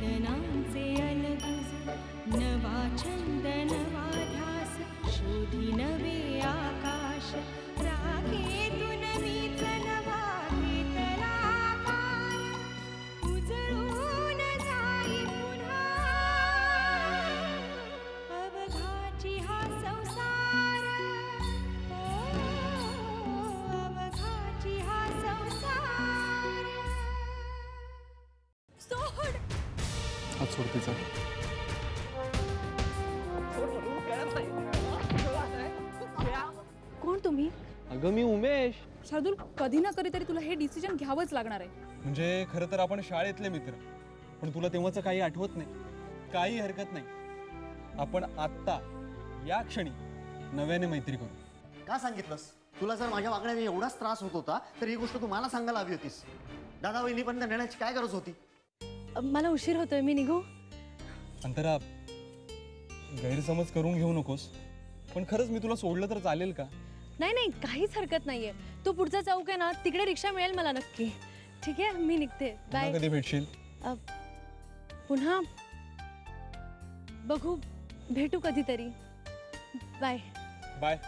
वदनांचे अलगुज नवा छंद नवा ध्यास शोधी नवे आकाश राखेतून मीच नवा घेतला आकार उजळून जाई पुन्हा अवघाची हा संसार अवघाची हा संसार सोड हात सोड तिचा कोण तुम्ही? अगं मी उमेश. शार्दूल, कधी ना कधीतरी तुला हे डिसिजन घ्यावंच लागणार आहे. म्हणजे खरं तर आपण शाळेतले मित्र, पण तुला तेव्हाचं काही आठवत नाही. काही हरकत नाही, आपण आत्ता या क्षणी नव्याने मैत्री करू. का सांगितलंस? तुला जर माझ्या वागण्याने एवढाच त्रास होत होता तर ही गोष्ट तू मला सांगायला हवी होतीस. दादा वहिनीपर्यंत नेण्याची काय गरज होती? मला उशीर होतोय, मी निघू? अंतरा, गैरसमज करून घेऊ नकोस, पण खरंच मी तुला सोडलं तर चालेल का? नाही नाही, काहीच हरकत नाहीये. तू पुढचा चौक आहे ना, तिकडे रिक्षा मिळेल मला नक्की. ठीक आहे, मी निघते. बाय. कधी भेटशील? पुन्हा बघू, भेटू कधीतरी. Bye bye.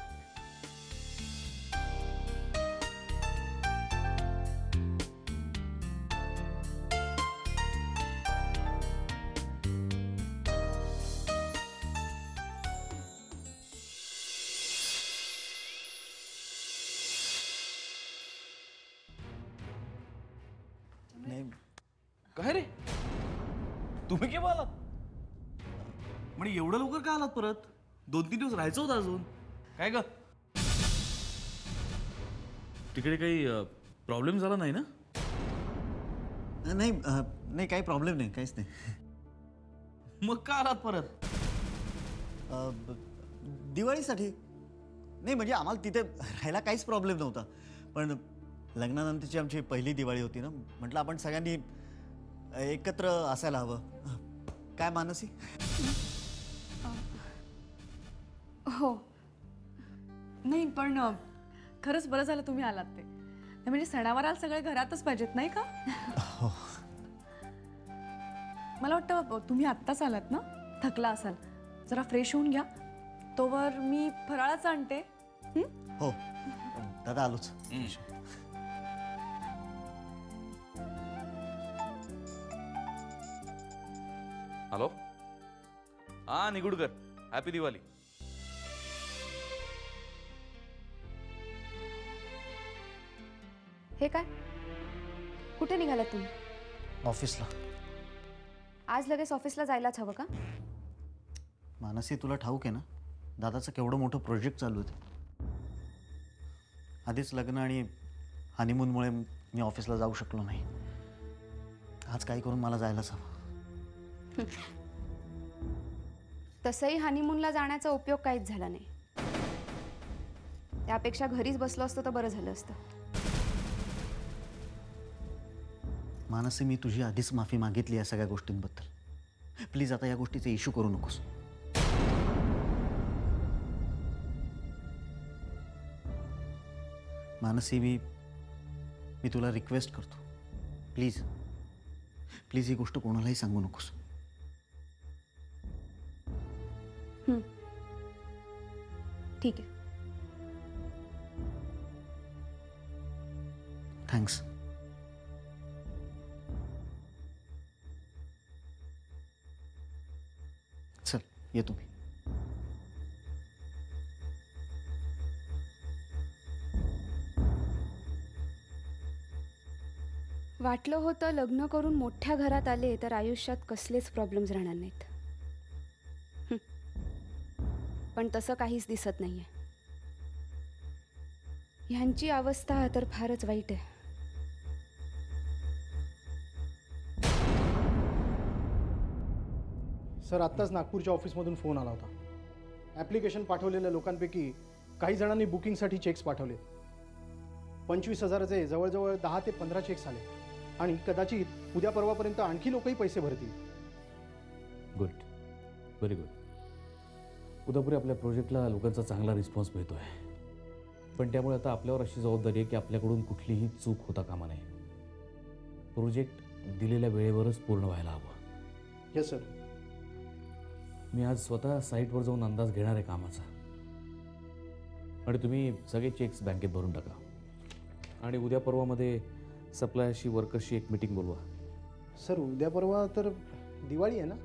काय रे, तुम्ही केव्हा आलात? म्हणजे एवढं लवकर का आलात परत? 2-3 दिवस राहायचं होतं अजून. काय ग, तिकडे काही प्रॉब्लेम झाला नाही ना? नाही नाही, काही प्रॉब्लेम नाही, काहीच नाही. मग का आलात परत? दिवाळीसाठी. नाही म्हणजे आम्हाला तिथे राहायला काहीच प्रॉब्लेम नव्हता, पण लग्नानंतरची आमची पहिली दिवाळी होती ना, म्हटलं आपण सगळ्यांनी एकत्र असायला हवं. काय मानसी? हो. नाही पण खरंच बरं झालं तुम्ही आलात ते. म्हणजे सणावाराला सगळे घरातच पाहिजेत नाही का? हो. मला वाटतं तुम्ही आत्ताच आलात ना, थकला असाल. जरा फ्रेश होऊन घ्या, तोवर मी फराळाच आणते. हो दादा, आलोच. हॅलो, हा निगुडकर, हॅपी दिवाळी. हे काय, कुठे निघालात तुम्ही? ऑफिसला. आज लगेच ऑफिसला जायलाच हवं का? मानसी, तुला ठाऊक आहे ना, दादाचं केवढं मोठं प्रोजेक्ट चालू आहे. आधीच लग्न आणि हनीमूनमुळे मी ऑफिसला जाऊ शकलो नाही. आज काही करून मला जायलाच हवं. तसंही हनीमूनला जाण्याचा उपयोग काहीच झाला नाही. त्यापेक्षा घरीच बसलो असतो तर बरं झालं असतं. मानसी, मी तुझी आधीच माफी मागितली या सगळ्या गोष्टींबद्दल. प्लीज आता या गोष्टीचा इश्यू करू नकोस. मानसी, मी तुला रिक्वेस्ट करतो, प्लीज प्लीज ही गोष्ट कोणालाही सांगू नकोस. ठीक आहे. थँक्स. चल, ये तुम्ही. वाटलं होतं लग्न करून मोठ्या घरात आले तर आयुष्यात कसलेच प्रॉब्लेम्स राहणार नाहीत. पण तसं काहीच दिसत नाहीये. ह्यांची अवस्था तर फारच वाईट आहे. सर, आत्ताच नागपूरच्या ऑफिसमधून फोन आला होता. ॲप्लिकेशन पाठवलेल्या लोकांपैकी काही जणांनी बुकिंगसाठी चेक्स पाठवले. 25,000चे जवळजवळ 10 ते 15 चेक्स आले आणि कदाचित उद्या परवापर्यंत आणखी लोकही पैसे भरतील. Good, very good. उद्यापुरी आपल्या प्रोजेक्टला लोकांचा चांगला रिस्पॉन्स मिळतो आहे, पण त्यामुळे आता आपल्यावर अशी जबाबदारी आहे की आपल्याकडून कुठलीही चूक होता कामा नये. प्रोजेक्ट दिलेल्या वेळेवरच पूर्ण व्हायला हवं. Yes sir. मी आज स्वतः साईटवर जाऊन अंदाज घेणार आहे कामाचा. आणि तुम्ही सगळे चेक्स बँकेत भरून टाका. आणि उद्या परवामध्ये सप्लायरशी वर्कर्सची एक मीटिंग बोलवा. सर उद्या परवा तर दिवाळी आहे ना.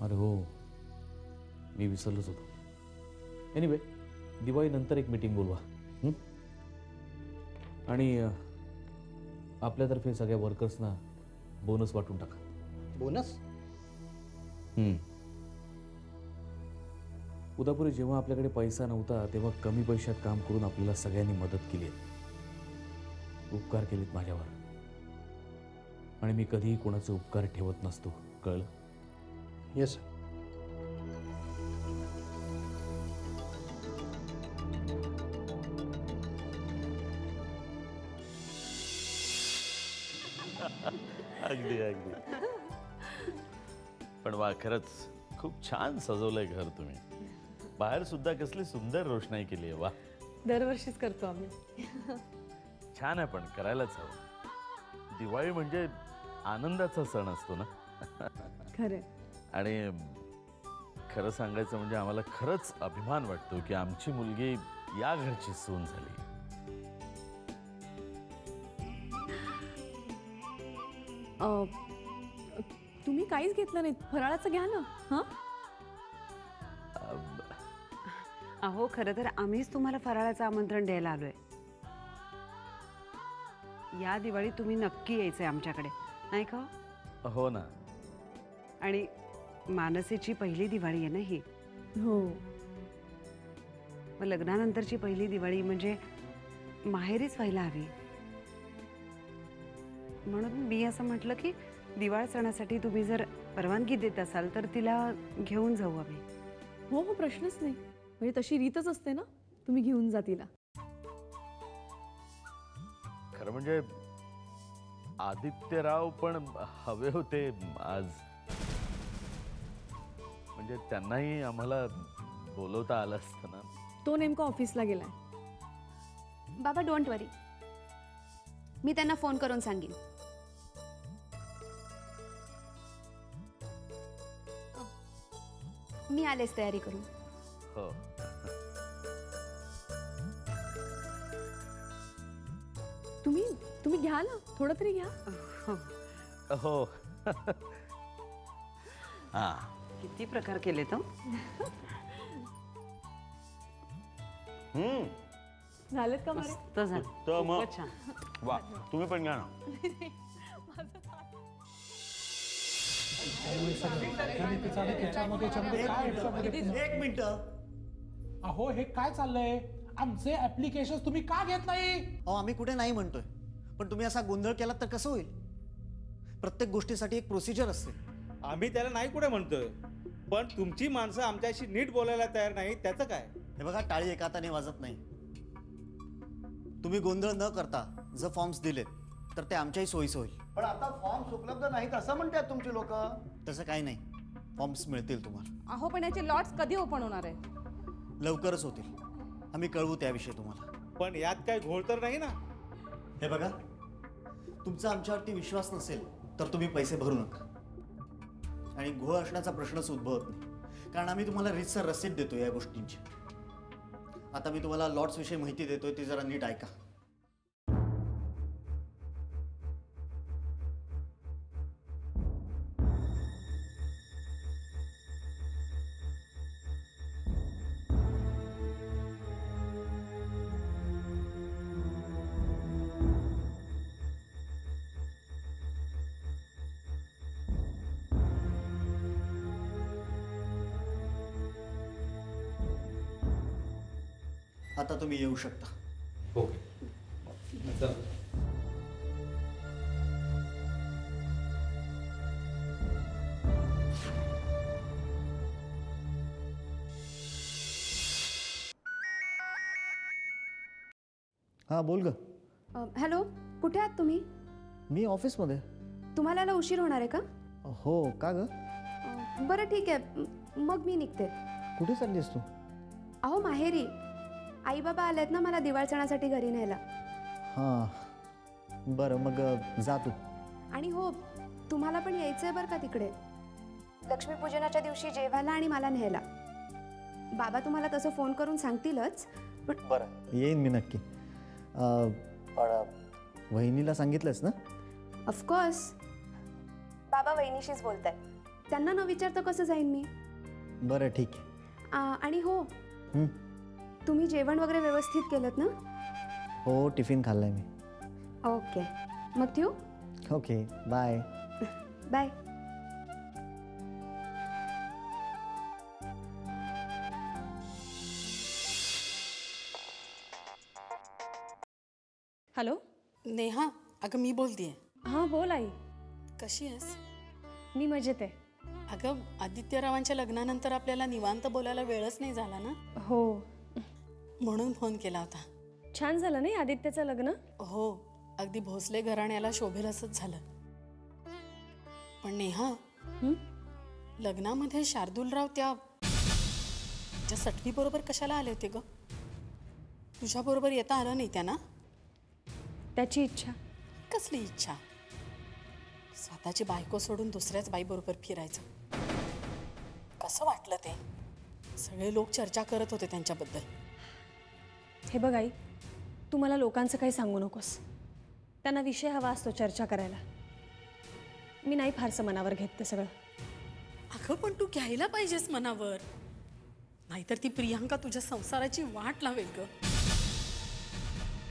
अरे हो, मी विसरलोच होतो. एनिवे, दिवाळीनंतर एक मीटिंग बोलवा. आणि आपल्यातर्फे सगळ्या वर्कर्सना बोनस वाटून टाका. बोनस? उदापुरी जेव्हा आपल्याकडे पैसा नव्हता तेव्हा कमी पैशात काम करून आपल्याला सगळ्यांनी मदत केली आहे. उपकार केलेत माझ्यावर. आणि मी कधीही कोणाचे उपकार ठेवत नसतो, कळलं? Yes sir. अगदी अगदी. पण वा, खरंच खूप छान सजवलंय घर तुम्ही. बाहेर सुद्धा कसली सुंदर रोषणाई केली आहे. वा, दरवर्षीच करतो आम्ही. छान आहे, पण करायलाच हवं. दिवाळी म्हणजे आनंदाचा सण असतो ना. खरंय. आणि खरं सांगायचं म्हणजे आम्हाला खरंच अभिमान वाटतो की आमची मुलगी या घरची सून झाली. तुम्ही काहीच घेतलं नाही. फराळाचं घ्या ना. हां, अहो खरं तर आम्हीच तुम्हाला फराळाचं आमंत्रण द्यायला आलोय. या दिवाळी तुम्ही नक्की यायचंय आमच्याकडे, नाही का? हो ना. आणि मानसीची पहिली दिवाळी आहे ना ही. हो. मग लग्नानंतरची पहिली दिवाळी म्हणजे माहेरीच व्हायला हवी. म्हणून मी असं म्हटलं की दिवाळ सणासाठी तुम्ही जर परवानगी देत असाल तर तिला घेऊन जाऊ आम्ही. हो हो, प्रश्नच नाही. म्हणजे तशी रीतच असते ना, तुम्ही घेऊन जा तिला. खरं म्हणजे आदित्यराव पण हवे होते आज. म्हणजे त्यांनाही आम्हाला बोलवता आलं असतं ना. तो नेमका ऑफिसला गेलाय. बाबा डोंट वरी, मी त्यांना फोन करून सांगेन. मी आलेच तयारी करून. हो. तुम्ही घ्या ना, थोडं तरी घ्या. हो. हा, किती प्रकार केले तो. झालेत का मारे? मस्त झालं. खूपच छान. वा, तुम्ही पण घ्या ना. एक मिनिट. अहो हे काय चाललंय? आमचे ऍप्लिकेशन तुम्ही का घेत नाही? अहो आम्ही कुठे नाही म्हणतोय, पण तुम्ही असा गोंधळ केला तर कसं होईल? प्रत्येक गोष्टीसाठी एक प्रोसिजर असते. आम्ही त्याला नाही कुठे म्हणतोय, पण तुमची माणसं आमच्याशी नीट बोलायला तयार नाही, त्याचं काय? हे बघा, टाळी एका हाताने वाजत नाही. तुम्ही गोंधळ न करता जर फॉर्म्स दिलेत तर ते आमच्याही सोयीचं होईल. पण आता फॉर्म्स उपलब्ध नाहीत असं म्हणतात तुमची लोक. तसं काही नाही, फॉर्म्स मिळतील तुम्हाला. अहो पण याचे लॉट्स कधी ओपन होणार आहे? लवकरच होतील. आम्ही कळवू त्याविषयी तुम्हाला. पण यात काही घोळ तर नाही ना? हे बघा, तुमचा आमच्यावरती विश्वास नसेल तर तुम्ही पैसे भरू नका. आणि घोळ असण्याचा प्रश्नच उद्भवत नाही, कारण आम्ही तुम्हाला रीतसर रसीद देतो या गोष्टींची. आता मी तुम्हाला लॉट्स विषयी माहिती देतोय, ती जरा नीट ऐका. आता तुम्ही येऊ शकता. ओके. हां बोल ग. हॅलो, कुठे आहात तुम्ही? मी ऑफिसमध्ये. तुम्हाला यायला उशीर होणार आहे का? हो का ग? बरं ठीक आहे, मग मी निघते. कुठे चाललीस तू? अहो माहेरी. आई बाबा आलेत ना मला दिवाळ सणासाठी घरी न्यायला. हां बरं, मग जा तू. आणि हो, तुम्हाला पण यायचं आहे बरं का तिकडे, लक्ष्मीपूजनाच्या दिवशी जेवायला आणि मला न्यायला. बाबा तुम्हाला तसं फोन करून सांगतीलच. पण बरं येईन मी नक्की. पण वहिनीला सांगितलंस ना? ऑफकोर्स, बाबा वहिनीशीच बोलताय. त्यांना न विचारता कसं जाईन मी? बरं ठीक आहे. आणि हो, तुम्ही जेवण वगैरे व्यवस्थित केलं ना? हो, टिफिन खाल्लाय मी. ओके, मग ठेवू? Okay, bye. Bye. Hello Neha, अगं मी बोलतेय. हां बोल आई. कशी आहेस? मी मजेत आहे. अगं आदित्यरावांच्या लग्नानंतर आपल्याला निवांत बोलायला वेळच नाही झाला ना. हो, म्हणून फोन केला होता. छान झालं नाही आदित्यचं लग्न? हो, अगदी भोसले घराण्याला शोभेल असंच झालं. पण नेहा, लग्नामध्ये शार्दूलराव त्या सटवी बरोबर कशाला आले होते ग? तुझ्या बरोबर येता आलं नाही त्यांना? त्याची इच्छा. कसली इच्छा? स्वतःची बायको सोडून दुसऱ्याच बाईबरोबर फिरायचं. कसं वाटलं ते? सगळे लोक चर्चा करत होते त्यांच्याबद्दल. हे बघ आई, तू मला लोकांचं काही सांगू नकोस. त्यांना विषय हवा असतो चर्चा करायला. मी नाही फारसं मनावर घेत ते सगळं. अगं पण तू घ्यायला पाहिजेस मनावर, नाहीतर ती प्रियांका तुझ्या संसाराची वाट लावेल ग.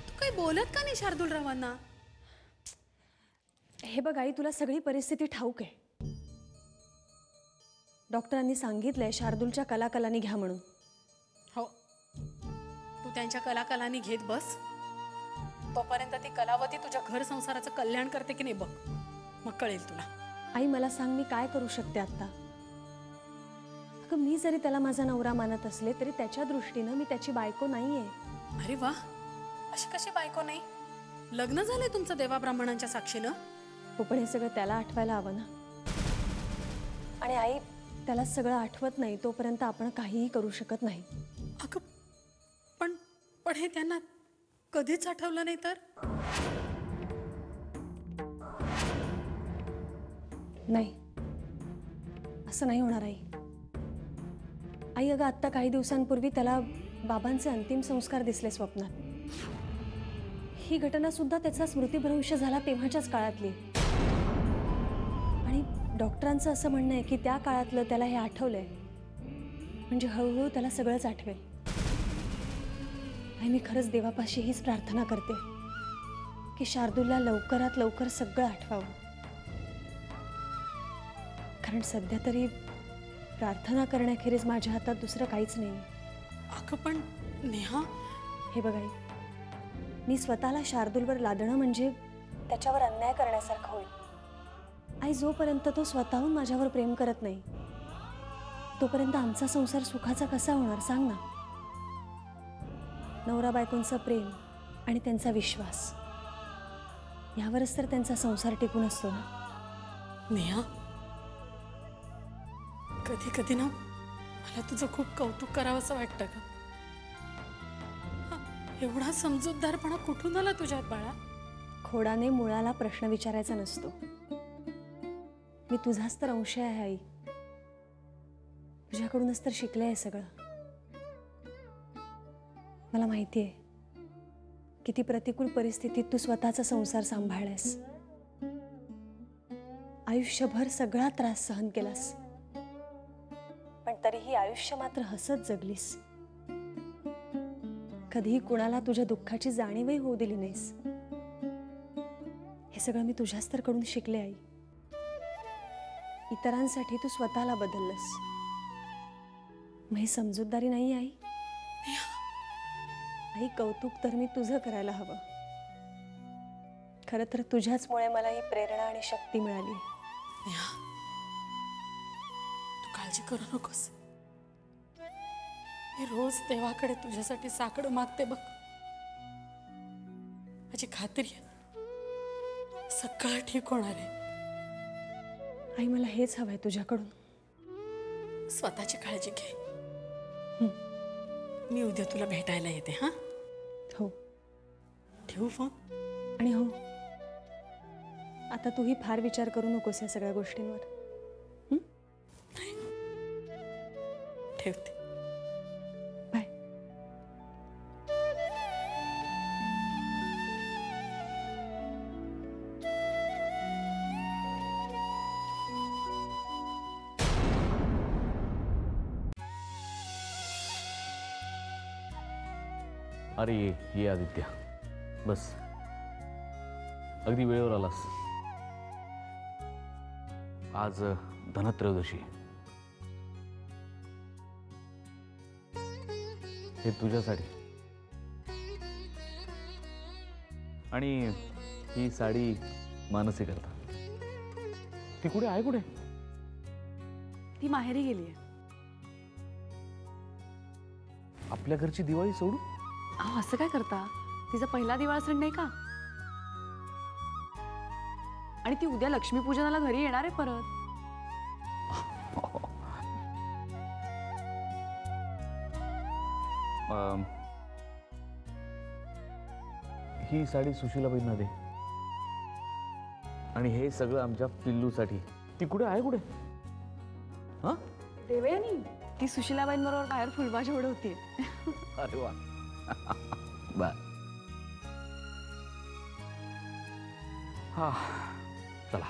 तू काही बोलत का नाही शार्दूलरावांना? हे बघ आई, तुला सगळी परिस्थिती ठाऊक आहे. डॉक्टरांनी सांगितलंय शार्दूलच्या कलाकलांनी घ्या म्हणून. हो, तू त्यांच्या कलाकलांनी घेत बस. तोपर्यंत ती कलावती तुझ्या घर संसाराचं कल्याण करते की नाही बघ, मग कळेल तुला. आई मला सांग, मी काय करू शकते आता? अगं मी जरी त्याला माझा नवरा मानत असले तरी त्याच्या दृष्टीनं मी त्याची बायको नाहीये. अरे वा, अशी कशी बायको नाही? लग्न झालंय तुमचं देवा ब्राह्मणांच्या साक्षीनं. हो, पण हे सगळं त्याला आठवायला हवं ना. आणि आई, त्याला सगळं आठवत नाही तोपर्यंत आपण काहीही करू शकत नाही. अगं पण पण हे त्यांना कधीच आठवलं नाही तर? नाही, असं नाही होणार आई. आई अगं, आत्ता काही दिवसांपूर्वी त्याला बाबांचे अंतिम संस्कार दिसले स्वप्नात. ही घटना सुद्धा त्याचा स्मृतिभ्रंश झाला तेव्हाच्याच काळातली. आणि डॉक्टरांचं असं म्हणणं आहे की त्या काळातलं त्याला हे आठवलंय म्हणजे हळूहळू त्याला सगळंच आठवेल. आणि मी खरंच देवापाशी हीच प्रार्थना करते की शार्दूलला लवकरात लवकर सगळं आठवावं. कारण सध्या तरी प्रार्थना करण्याखेरीज माझ्या हातात दुसरं काहीच नाही. अगं पण नेहा, हे बघ आई, मी स्वतःला शार्दूलवर लादणं म्हणजे त्याच्यावर अन्याय करण्यासारखं होईल. आई, जोपर्यंत तो स्वतःहून माझ्यावर प्रेम करत नाही तोपर्यंत आमचा संसार सुखाचा कसा होणार सांग ना. नवरा बायकोंचं प्रेम आणि त्यांचा विश्वास यावरच तर त्यांचा संसार टिकून असतो ना. नेहा, कधी कधी ना मला तुझं खूप कौतुक करावं असं वाटतं का? एवढा समजूतदारपणा कुठून आला तुझ्यात बाळा? खोडाने मुळाला प्रश्न विचारायचा नसतो. मी तुझाच तर अंश आहे आई. तुझ्याकडूनच तर शिकले आहे सगळं. मला माहिती आहे किती प्रतिकूल परिस्थितीत तू स्वतःचा संसार सांभाळलास. आयुष्यभर सगळा त्रास सहन केलास, पण तरीही आयुष्य मात्र हसत जगलीस. कधीही कुणाला तुझ्या दुःखाची जाणीवही होऊ दिली नाहीस. हे सगळं मी तुझ्याच तर कडून शिकले आई. इतरांसाठी तू स्वतःला बदललंस. मग ही समजूतदारी नाही आई? आई, कौतुक तर मी तुझं करायला हवं. खरं तर तुझ्याचमुळे मला ही प्रेरणा आणि शक्ती मिळाली. तू काळजी करू नकोस. मी रोज देवाकडे तुझ्यासाठी साकडं मागते बघ. माझी खात्री आहे सगळं ठीक होणार आहे. आई, मला हेच हवंय तुझ्याकडून. स्वतःची काळजी घे. मी उद्या तुला भेटायला येते. हा, हो. ठेवू फोन? आणि हो, आता तूही फार विचार करू नकोस या सगळ्या गोष्टींवर. ठेवते. बाय. अरे ये आदित्य, बस अगदी वेळेवर आलास. आज धनत्रयोदशी. हे तुझ्यासाठी. आणि ही साडी मानसी करता. ती कुठे आहे? कुठे? ती माहेरी गेली. आपल्या घरची दिवाळी सोडू? अहो असं काय करता? तिचा पहिला दिवाळी सण नाही का? आणि ती उद्या लक्ष्मीपूजनाला घरी येणार आहे परत. ही साडी सुशीलाबाईंना दे. आणि हे सगळं आमच्या पिल्लूसाठी. ती कुठे आहे? कुठे? हा देवयानी, ती सुशीलाबाईंबरोबर बाहेर फुलभाजी उडवते. अरे वा. बर. हा चला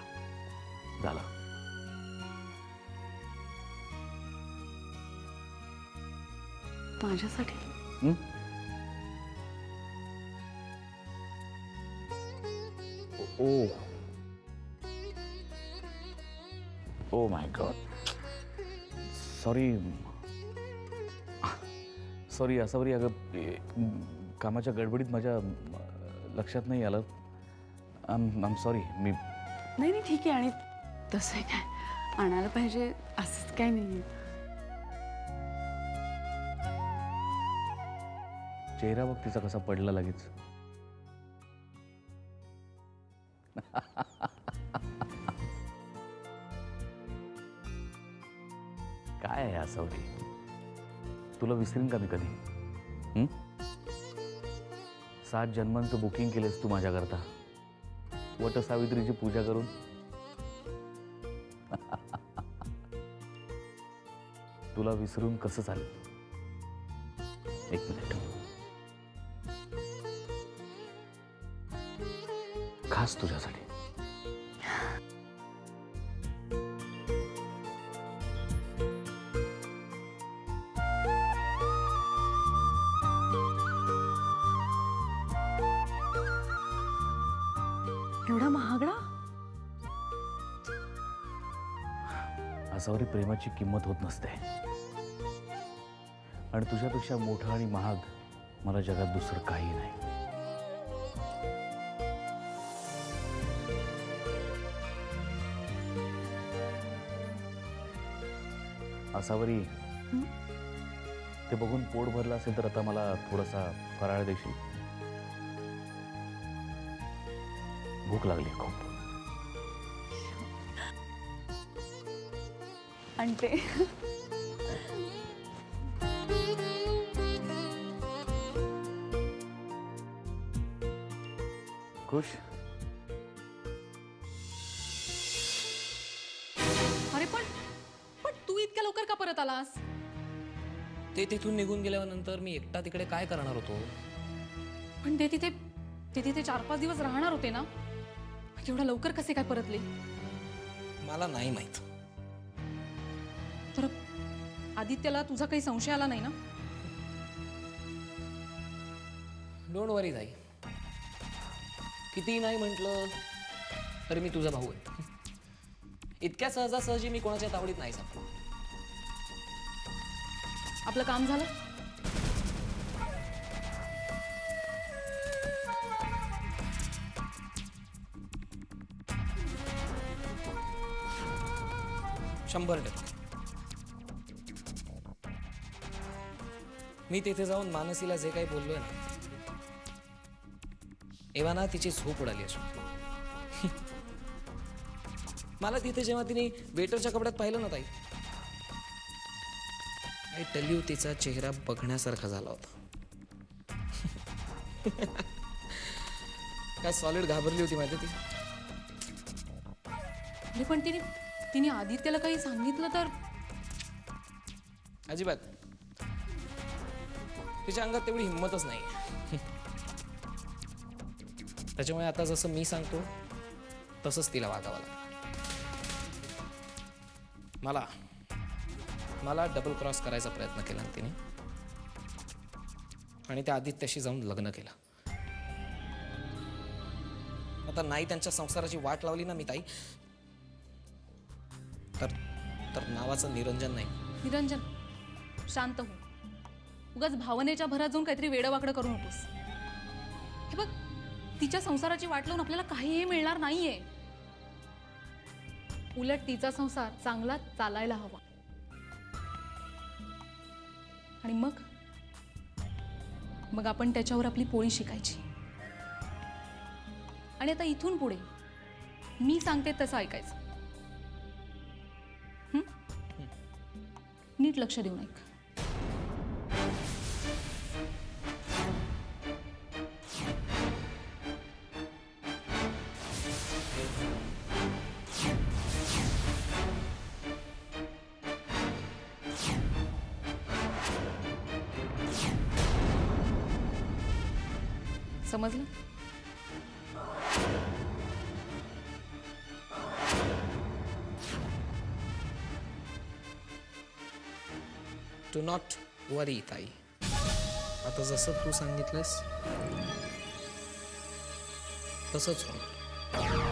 झालं. माझ्यासाठी oh my God. Sorry sorry Asavari. अगं कामाच्या गडबडीत माझ्या लक्षात नाही आलं. आम सॉरी. मी नाही नाही ठीक आहे. आणि तसं काय आणायला पाहिजे असंच काय नाही. चेहरा बघ तिचा कसा पडला लगेच. काय आहे असावरी? तुला विसरीन का मी कधी? 7 जन्मांचं बुकिंग केलंस तू माझ्याकरता, वटसावित्रीची पूजा करून. तुला विसरून कसं चालेल? एक मिनिट. खास तुझ्यासाठी. एवढा महागडा? असावरी प्रेमाची किंमत होत नसते. आणि तुझ्यापेक्षा मोठं आणि महाग मला जगात दुसरं काही नाही. असावरी, ते बघून पोट भरलं असेल तर आता मला थोडासा फराळ देशील? भूक लागली खूप. आणते. खुश? अरे पण तू इतक्या लवकर का परत आलास? ते तिथून निघून गेल्यानंतर मी एकटा तिकडे काय करणार होतो? पण ते तिथे 4-5 दिवस राहणार होते ना. एवढा लवकर कसे काय परतले? मला नाही माहित. तर आदित्यला तुझा काही संशय आला नाही ना? डोंट वरी ताई. किती नाही म्हटलं तरी मी तुझा भाऊ आहे. इतक्या सहजासहजी मी कोणाच्या तावडीत नाही सापडलो. आपलं काम झालं? शंभर टक्के. मी तिथे जाऊन मानसीला जे काही बोललोय ना, एव्हा ना तिची झोप उडाली अशी. मला तिथे जेव्हा तिने वेटरच्या कपड्यात पाहिलं ना ताई, आय टेल यू, तिचा चेहरा बघण्यासारखा झाला होता. काय सॉलिड घाबरली होती माहिती ती. अरे पण तिने आदित्यला काही सांगितलं तर? अजिबात. तिच्या अंगात तेवढी हिंमतच नाही. त्याच्यामुळे आता जसं मी सांगतो तसंच तिला वागावं लागतं. मला डबल क्रॉस करायचा प्रयत्न केला तिने आणि त्या आदित्याशी जाऊन लग्न केलं. आता नाही त्यांच्या संसाराची वाट लावली ना मी ताई, तर नावाचं निरंजन नाही. निरंजन शांत हो. उगाच भावनेच्या भरात जाऊन काहीतरी वेडवाकडं करू नकोस. हे बघ, तिच्या संसाराची वाट लावून आपल्याला काहीही मिळणार नाहीये. उलट तिचा संसार चांगला चालायला हवा. आणि मग आपण त्याच्यावर आपली पोळी शिकायची. आणि आता इथून पुढे मी सांगते तसं ऐकायचं. नीट लक्ष देऊन ऐक. समजलं? डू नॉट वरी ताई. आता जसं तू सांगितलंस तसंच होणार.